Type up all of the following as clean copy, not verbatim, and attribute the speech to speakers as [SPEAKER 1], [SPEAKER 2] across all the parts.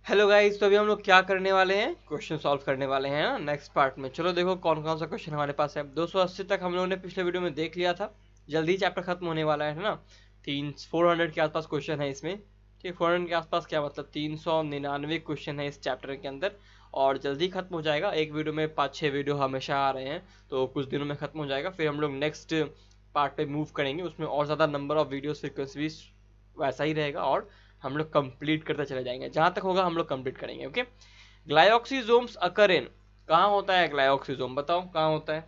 [SPEAKER 1] Hello guys, तो अभी हम लोग क्या करने वाले हैं, क्वेश्चन सॉल्व करने वाले हैं ना नेक्स्ट पार्ट में। चलो देखो कौन कौन सा क्वेश्चन हमारे पास है। 280 तक हम लोगों ने पिछले वीडियो में देख लिया था। जल्दी चैप्टर खत्म होने वाला है ना। 400 के आसपास क्वेश्चन है इसमें। ठीक, 400 के आसपास क्या मतलब 399 क्वेश्चन है इस चैप्टर के अंदर। और जल्दी खत्म हो जाएगा, एक वीडियो में 5-6 वीडियो हमेशा आ रहे हैं, तो कुछ दिनों में खत्म हो जाएगा। फिर हम लोग नेक्स्ट पार्ट पे मूव करेंगे, उसमें और ज़्यादा नंबर ऑफ वीडियोस फ्रिक्वेंसी भी वैसा ही रहेगा, और हम लोग कंप्लीट करते चले जाएंगे, जहां तक होगा हम लोग कंप्लीट करेंगे। ओके, ग्लाइऑक्सीजोम्स अकर इन, कहाँ होता है ग्लाइऑक्सीजोम, बताओ कहाँ होता है।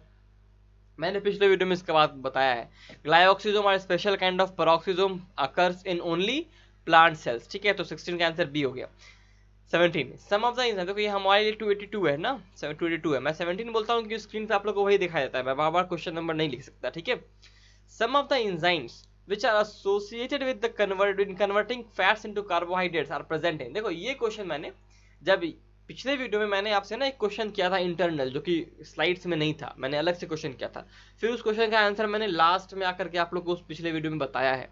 [SPEAKER 1] मैंने पिछले वीडियो में इसके बाद बताया है। Glyoxysome are special kind of peroxisome occurs in only plant cells. ठीक है, तो 16 का आंसर बी हो गया। 17 सम ऑफ द एंजाइम, देखो ये हमारे लिए 282 है ना, 282 है। मैं 17 बोलता हूँ क्योंकि स्क्रीन पे आप लोग को वही दिखाई देता है, मैं बार बार क्वेश्चन नंबर नहीं लिख सकता। ठीक है, some of the enzymes which are associated with the converting fats into carbohydrates are present in। देखो ये क्वेश्चन मैंने जब पिछले वीडियो में मैंने आपसे ना एक क्वेश्चन किया था इंटरनल, जो कि स्लाइड्स में नहीं था, मैंने अलग से क्वेश्चन किया था। फिर उस क्वेश्चन का आंसर मैंने लास्ट में आकर के आप लोग को उस पिछले वीडियो में बताया है।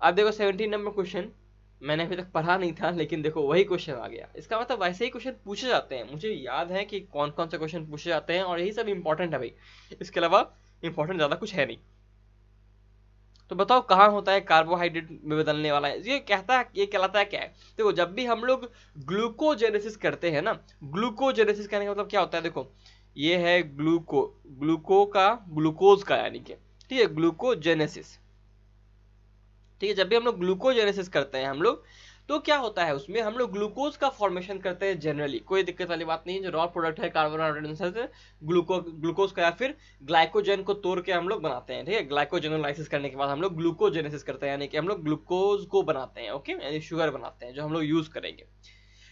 [SPEAKER 1] अब देखो 17 नंबर क्वेश्चन मैंने अभी तक पढ़ा नहीं था, लेकिन देखो वही क्वेश्चन आ गया। इसका मतलब वैसे ही क्वेश्चन पूछे जाते हैं, मुझे याद है कि कौन कौन से क्वेश्चन पूछे जाते हैं, और यही सब इंपॉर्टेंट है भाई, इसके अलावा इंपॉर्टेंट ज्यादा कुछ है नहीं। तो बताओ कहाँ होता है कार्बोहाइड्रेट में बदलने वाला है, ये कहता है, ये कहलाता है क्या है। देखो जब भी हम लोग ग्लूकोजेनेसिस करते हैं ना, ग्लूकोजेनेसिस कहने का मतलब क्या होता है, देखो ये है ग्लूकोज का यानी कि, ठीक है, ग्लूकोजेनेसिस। ठीक है, जब भी हम लोग ग्लूकोजेनेसिस करते हैं हम लोग, तो क्या होता है उसमें हम लोग ग्लूकोज का फॉर्मेशन करते हैं जनरली, कोई दिक्कत वाली बात नहीं है। जो रॉ प्रोडक्ट है कार्बोहाइड्रेट से ग्लूकोज का या फिर ग्लाइकोजन को तोड़ के हम लोग बनाते हैं। ठीक है, ग्लाइकोजेनोलाइसिस करने के बाद हम लोग ग्लूकोजेनेसिस करते हैं, यानी कि हम लोग ग्लूकोज को बनाते हैं। ओके, यानी शुगर बनाते हैं जो हम लोग यूज करेंगे।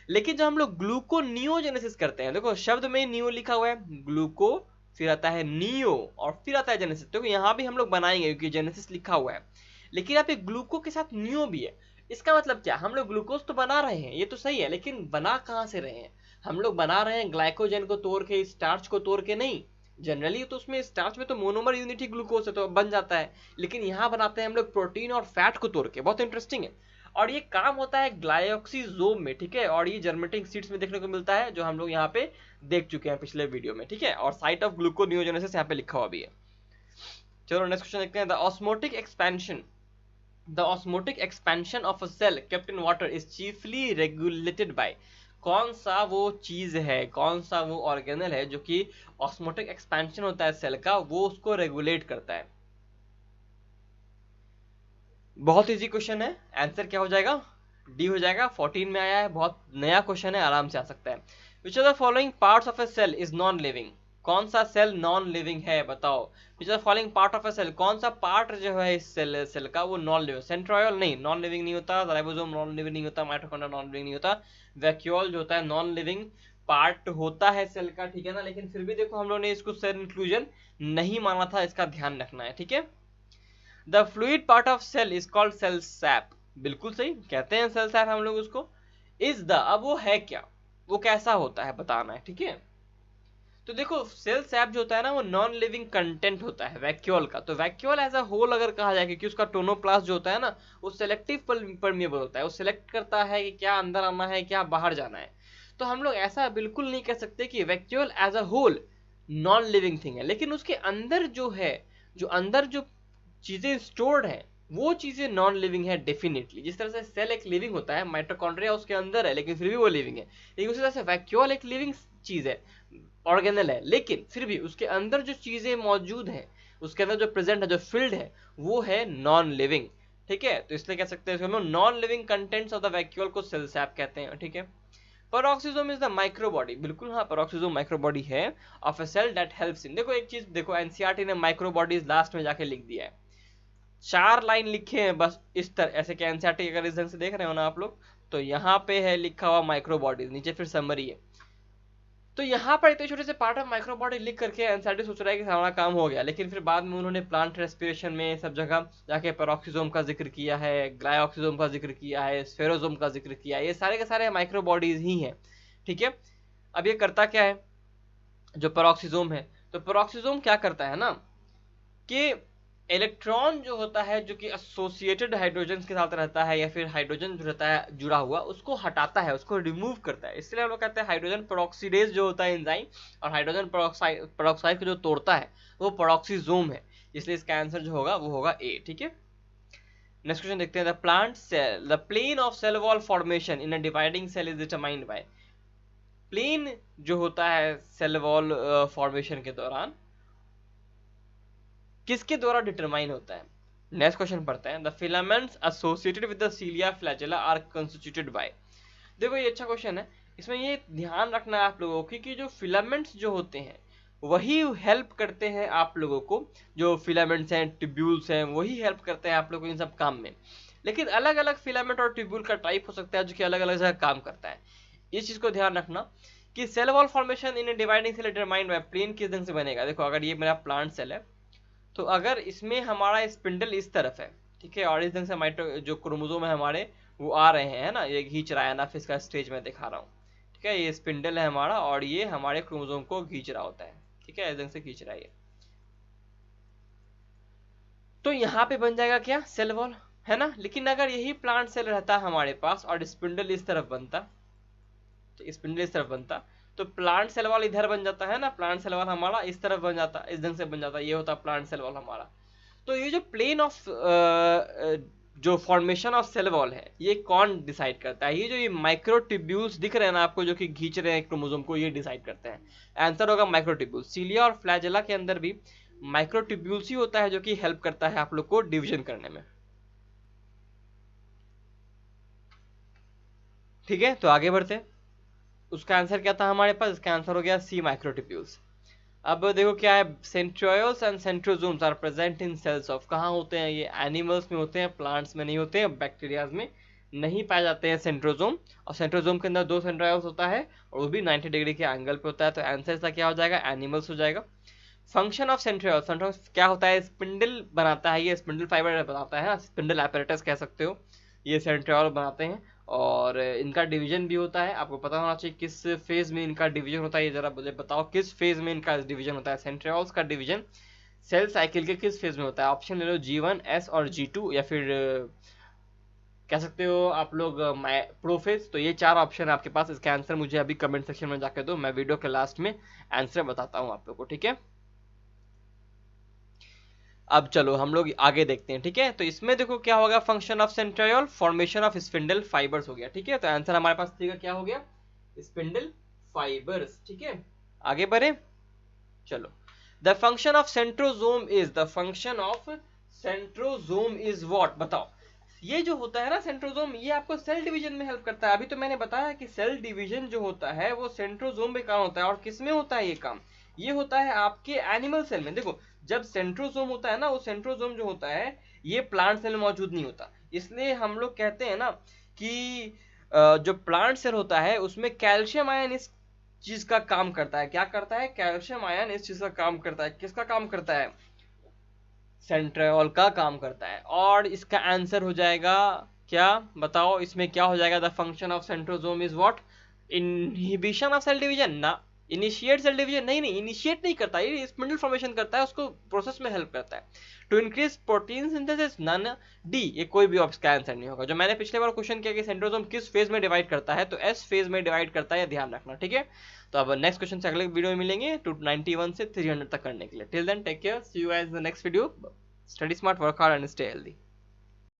[SPEAKER 1] लेकिन जब हम लोग ग्लूकोनियोजेनेसिस करते हैं, देखो शब्द में नियो लिखा हुआ है, ग्लूको फिर आता है नियो और फिर आता है जेनेसिस। देखो यहाँ भी हम लोग बनाएंगे क्योंकि जेनेसिस लिखा हुआ है, लेकिन यहाँ पे ग्लूको के साथ नियो भी है। इसका मतलब क्या, हम लोग ग्लूकोज तो बना रहे हैं, ये तो सही है, लेकिन बना कहाँ से रहे हैं। हम लोग बना रहे हैं ग्लाइकोजन को तोड़ के, स्टार्च को तोड़ के नहीं। जनरली तो उसमें स्टार्च में तो मोनोमर यूनिट ही ग्लूकोज है, तो बन जाता है। लेकिन यहाँ बनाते हैं हम लोग प्रोटीन और फैट को तोड़ के, बहुत इंटरेस्टिंग है। और ये काम होता है ग्लाइऑक्सीजोम में। ठीक है, और ये जर्मेटिंग सीड्स में देखने को मिलता है, जो हम लोग यहाँ पे देख चुके हैं पिछले वीडियो में। ठीक है, और साइट ऑफ ग्लूकोनियोजेनेसिस यहाँ पे लिखा हुआ भी है। चलो नेक्स्ट क्वेश्चन देखते हैं। The osmotic expansion of a cell kept in water is chiefly regulated by. कौन सा वो चीज है, कौन सा वो ऑर्गेनल है जो कि ऑस्मोटिक एक्सपेंशन होता है सेल का, वो उसको रेगुलेट करता है। बहुत इजी क्वेश्चन है, आंसर क्या हो जाएगा, डी हो जाएगा। 14 में आया है, बहुत नया क्वेश्चन है, आराम से आ सकता है। Which are the following parts of a cell is non living. कौन सा सेल नॉन लिविंग है, बताओ। Which are following part of a cell, कौन सा पार्ट जो है इस सेल का वो नॉन लिविंग। सेंट्रोयल नहीं, नॉन लिविंग नहीं होता। राइबोसोम नॉन लिविंग नहीं होता। माइटोकॉन्ड्रिया नॉन लिविंग नहीं होता। वैक्यूल जो होता है नॉन लिविंग पार्ट होता है सेल का, ठीक है ना। लेकिन फिर भी देखो हम लोगों ने इसको सेल इंक्लूजन नहीं माना था, इसका ध्यान रखना है। ठीक है, the fluid part of cell is called cell sap. बिल्कुल सही, कहते हैं सेल सैप हम लोग उसको। इज द, अब वो है क्या, वो कैसा होता है बताना है। ठीक है, तो देखो सेल सैप जो होता है ना, वो नॉन लिविंग कंटेंट होता है वैक्यूल का। तो वैक्यूल एज अ होल अगर कहा जाए, क्योंकि उसका टोनोप्लास्ट जो होता है ना, वो सेलेक्टिव परमिएबल होता है, वो सिलेक्ट करता है कि क्या अंदर आना है, क्या बाहर जाना है। तो हम लोग ऐसा बिल्कुल नहीं कह सकते कि vacuole as a whole non living thing है, लेकिन उसके अंदर जो है, जो अंदर जो चीजें स्टोर्ड है, वो चीजें नॉन लिविंग है डेफिनेटली। जिस तरह से सेल एक लिविंग होता है, माइटोकॉन्ड्रिया उसके अंदर है लेकिन फिर भी वो लिविंग है, लेकिन उसी तरह से वैक्यूल एक लिविंग चीज है, ऑर्गेनल है, लेकिन फिर भी उसके अंदर जो चीजें मौजूद है, उसके अंदर जो प्रेजेंट है, जो फील्ड है, वो है नॉन लिविंग। ठीक है, तो इसलिए कह सकते हैं हम लोग non living contents of the vacuole को सेल सैप कहते हैं। ठीक है, पेरोक्सिसोम इज द माइक्रोबॉडी, बिल्कुल हाँ, पेरोक्सिसोम माइक्रोबॉडी है of a cell that helps in. देखो एक चीज देखो, एनसीईआरटी ने माइक्रोबॉडीज लास्ट में जाके लिख दिया है, 4 लाइन लिखे हैं बस इस तरह, ऐसे कि एनसीईआरटी अगर इस ढंग से देख रहे हो ना आप लोग, तो यहाँ पे है लिखा हुआ माइक्रोबॉडीज, नीचे फिर समरी है। तो यहाँ पर इतने छोटे से पार्ट ऑफ माइक्रोबॉडी लिख करके एनसीईआरटी सोच रहा है कि हमारा काम हो गया, लेकिन फिर बाद में उन्होंने प्लांट रेस्पिरेशन में सब जगह जाके पेरोक्सिसोम का जिक्र किया है, ग्लाइऑक्सिसोम का जिक्र किया है, स्फेरोसोम का जिक्र किया है, ये सारे के सारे माइक्रोबॉडीज ही हैं। ठीक है, अब ये करता क्या है जो पेरोक्सिसोम है, तो पेरोक्सिसोम क्या करता है ना कि इलेक्ट्रॉन जो होता है जो कि एसोसिएटेड हाइड्रोजन के साथ रहता है या फिर हाइड्रोजन जो रहता है जुड़ा हुआ, उसको हटाता है, उसको रिमूव करता है। इसलिए हम लोग कहते हैं हाइड्रोजन पेरोक्सीडेज जो होता है एंजाइम, और हाइड्रोजन पेरोक्साइड को जो तोड़ता है वो पेरोक्सीजोम है। इसलिए इसका आंसर जो होगा वो होगा ए। ठीक है, नेक्स्ट क्वेश्चन देखते हैं। The plant cell, the plane of cell wall formation in a dividing cell is determined by. Plane जो होता है सेल वॉल फॉर्मेशन के दौरान किसके द्वारा डिटरमाइन होता है? नेक्स्ट क्वेश्चन पढ़ते हैं। The filaments associated with the cilia flagella are constituted by. देखो ये अच्छा क्वेश्चन है, इसमें ये ध्यान रखना है आप लोगों को कि जो फिलामेंट्स जो होते हैं वही हेल्प करते हैं आप लोगों को, जो फिलामेंट्स हैं, ट्यूब्यूल्स हैं, वही हेल्प करते हैं आप लोगों को इन सब काम में। लेकिन अलग अलग फिलामेंट और ट्यूब्यूल का टाइप हो सकता है जो कि अलग अलग जगह काम करता है। इस चीज को ध्यान रखना कि cell wall formation in dividing cell determined by plane किस ढंग से बनेगा। देखो अगर ये मेरा प्लांट सेल है तो अगर इसमें हमारा स्पिंडल इस तरफ है, ठीक है, और इस ढंग से माइटो जो क्रोमोसोम है हमारे वो आ रहे हैं ना, ये खींच रहा है ना, फिर इसका स्टेज में दिखा रहा हूँ। ठीक है, ये स्पिंडल है हमारा और ये हमारे क्रोमोसोम को खींच रहा होता है। ठीक है, इस ढंग से खींच रहा है ये। तो यहाँ पे बन जाएगा क्या? सेल वॉल, है ना। लेकिन अगर यही प्लांट सेल रहता हमारे पास और स्पिंडल इस तरफ बनता, तो स्पिंडल इस तरफ बनता तो प्लांट सेल वॉल इधर बन जाता है ना, प्लांट सेल वॉल हमारा इस तरफ बन जाता, इस ढंग से बन जाता, ये होता प्लांट सेल वॉल हमारा। तो ये जो प्लेन ऑफ जो फॉर्मेशन ऑफ सेल वॉल है ये कौन डिसाइड करता है? ये जो ये माइक्रोट्यूब्यूल्स दिख रहे हैं ना आपको जो कि खींच रहे हैं क्रोमोसोम को, ये डिसाइड करते हैं। आंसर होगा माइक्रोट्यूब्यूल्स। सीलिया और फ्लैजेला के अंदर भी माइक्रोट्यूब्यूल्स ही होता है जो कि हेल्प करता है आप लोग को डिवीजन करने में। ठीक है, तो आगे बढ़ते हैं। उसका आंसर क्या था हमारे पास? इसका आंसर हो गया सी, माइक्रोट्यूब्यूल्स। अब देखो क्या है, centrioles and centrosomes are present in cells of. कहाँ होते हैं ये? एनिमल्स में होते हैं, प्लांट्स में नहीं होते हैं, बैक्टीरियाज में नहीं पाए जाते हैं सेंट्रोजोम। और सेंट्रोजोम के अंदर दो सेंट्रियोल्स होता है और वो भी 90 डिग्री के एंगल पे होता है। तो आंसर इसका क्या हो जाएगा? एनिमल्स हो जाएगा। फंक्शन ऑफ सेंट्रियोल्स, सेंट्रियोल्स क्या होता है? स्पिंडल बनाता है, ये स्पिंडल फाइबर बनाता है, स्पिंडल एपरेटस कह सकते हो, ये सेंट्रियोल बनाते हैं। और इनका डिवीजन भी होता है, आपको पता होना चाहिए किस फेज में इनका डिवीजन होता है। ये जरा मुझे बताओ किस फेज में इनका डिवीजन होता है? सेंट्रियोल्स का डिवीजन सेल साइकिल के किस फेज में होता है? ऑप्शन ले लो G1, S और G2, या फिर कह सकते हो आप लोग प्रोफेज। तो ये चार ऑप्शन है आपके पास। इसका आंसर मुझे अभी कमेंट सेक्शन में जाकर दो, मैं वीडियो के लास्ट में आंसर बताता हूँ आप लोग को। ठीक है, अब चलो हम लोग आगे देखते हैं। ठीक है, तो इसमें देखो क्या होगा, function of centriole, formation of spindle fibres हो गया। ठीक है, तो आंसर हमारे पास क्या हो गया? Spindle fibres. ठीक है, आगे बढ़े, चलो। The function of centrosome is, the function of centrosome is what? बताओ। ये जो होता है ना सेंट्रोजोम, ये आपको सेल डिवीजन में हेल्प करता है। अभी तो मैंने बताया कि सेल डिवीजन जो होता है वो सेंट्रोजोम में काम होता है। और किस में होता है ये काम? ये होता है आपके एनिमल सेल में। देखो जब सेंट्रोजोम होता है ना, वो सेंट्रोजोम जो होता है ये प्लांट सेल में मौजूद नहीं होता। इसलिए हम लोग कहते हैं ना कि जो प्लांट सेल होता है उसमें कैल्शियम आयन इस चीज का काम करता है। क्या करता है? कैल्शियम आयन इस चीज का काम करता है। किसका काम करता है? सेंट्रियोल का काम करता है। और इसका आंसर हो जाएगा क्या? बताओ इसमें क्या हो जाएगा? The function of centrosome is what? Inhibition of cell division ना, इनिशिएट सेल डिवीजन नहीं, इनिशिएट नहीं करता, ये स्पिंडल फॉर्मेशन करता है, उसको प्रोसेस में हेल्प करता है। To increase protein synthesis, none. D, ये कोई भी ऑप्शन का आंसर नहीं होगा। जो मैंने पिछले बार क्वेश्चन किया कि सेंट्रोजोम किस फेज में डिवाइड करता है, तो एस फेज में डिवाइड करता है, ध्यान रखना। ठीक है, तो अब नेक्स्ट क्वेश्चन से अगले वीडियो में मिलेंगे 291 से 300 तक करने के लिए। Till then take care, see you guys in the next video. Study smart, work hard, and stay healthy.